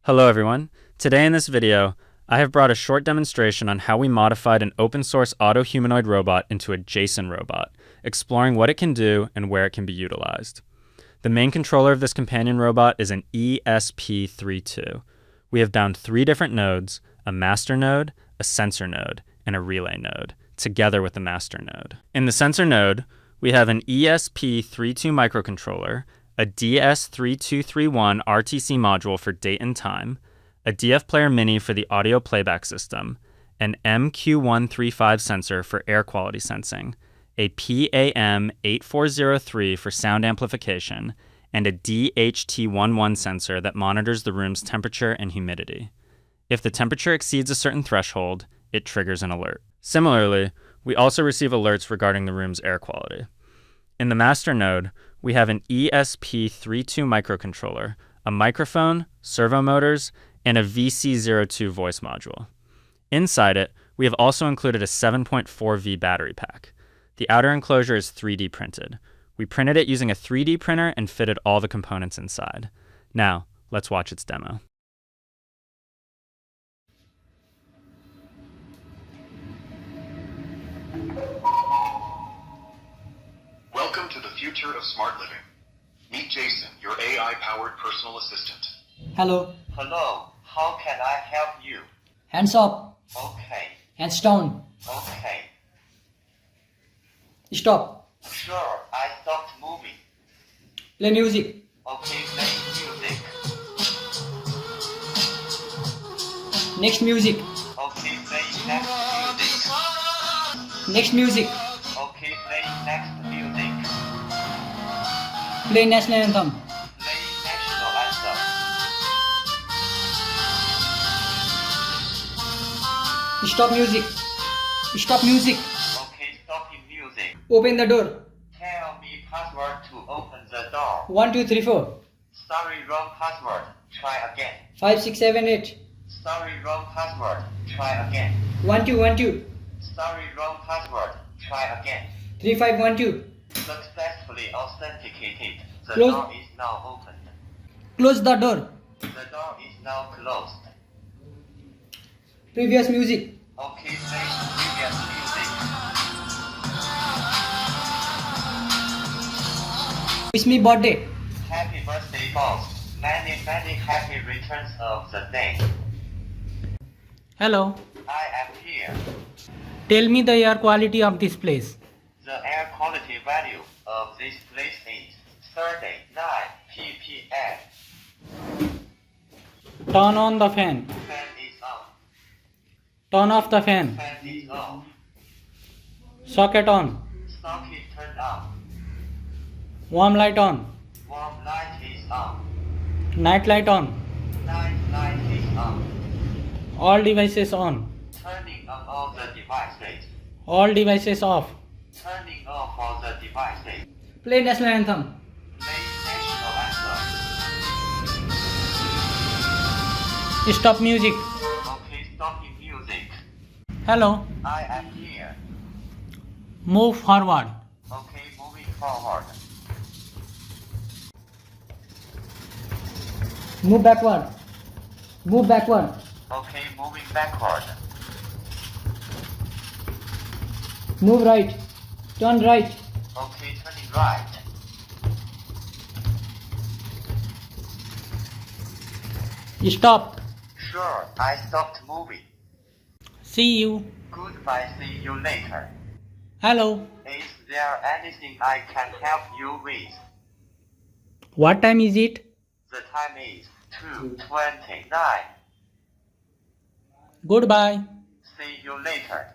Hello everyone. Today in this video, I have brought a short demonstration on how we modified an open source auto humanoid robot into a JSON robot, exploring what it can do and where it can be utilized. The main controller of this companion robot is an ESP32. We have bound 3 different nodes, a master node, a sensor node, and a relay node, together with the master node. In the sensor node, we have an ESP32 microcontroller, a DS3231 RTC module for date and time, a DF Player Mini for the audio playback system, an MQ135 sensor for air quality sensing, a PAM8403 for sound amplification, and a DHT11 sensor that monitors the room's temperature and humidity. If the temperature exceeds a certain threshold, it triggers an alert. Similarly, we also receive alerts regarding the room's air quality. In the master node, we have an ESP32 microcontroller, a microphone, servo motors, and a VC02 voice module. Inside it, we have also included a 7.4V battery pack. The outer enclosure is 3D printed. We printed it using a 3D printer and fitted all the components inside. Now, let's watch its demo. Welcome to the future of smart living. Meet Jason, your AI-powered personal assistant. Hello. Hello, how can I help you? Hands up. Okay, Hands down. okay. Stop. Sure, I stopped moving. Play music. Okay, play music. Next music. Okay, play next music. Next music. Okay, play next music. Play national anthem. Play national anthem. Stop music. Stop music. Okay, stopping music. Open the door. Tell me password to open the door. 1, 2, 3, 4. Sorry, wrong password. Try again. 5, 6, 7, 8. Sorry, wrong password. Try again. 1, 2, 1, 2. Sorry, wrong password. Try again. 3, 5, 1, 2. Successfully authenticated. The Close. door is now opened. Close the door. The door is now closed. Previous music. Okay, play previous music. Wish me birthday. Happy birthday, boss. Many happy returns of the day. Hello. I am here. Tell me the air quality of this place. The air quality value of this place is 39 ppm. Turn on the fan. Fan is on. Turn off the fan. Fan is off. Socket on. Socket turned on. Warm light on. Warm light is on. Night light on. Night light is on. All devices on. Turning on all the devices. All devices off. Turning off all the devices. Play national anthem. Play national anthem. Stop music. Okay, stopping music. Hello. I am here. Move forward. Okay, moving forward. Move backward. Move backward. Okay, moving backward. Move right. Turn right. Okay, turning right. Stop. Sure, I stopped moving. See you. Goodbye, see you later. Hello. Is there anything I can help you with? What time is it? The time is 2:29. Goodbye. See you later.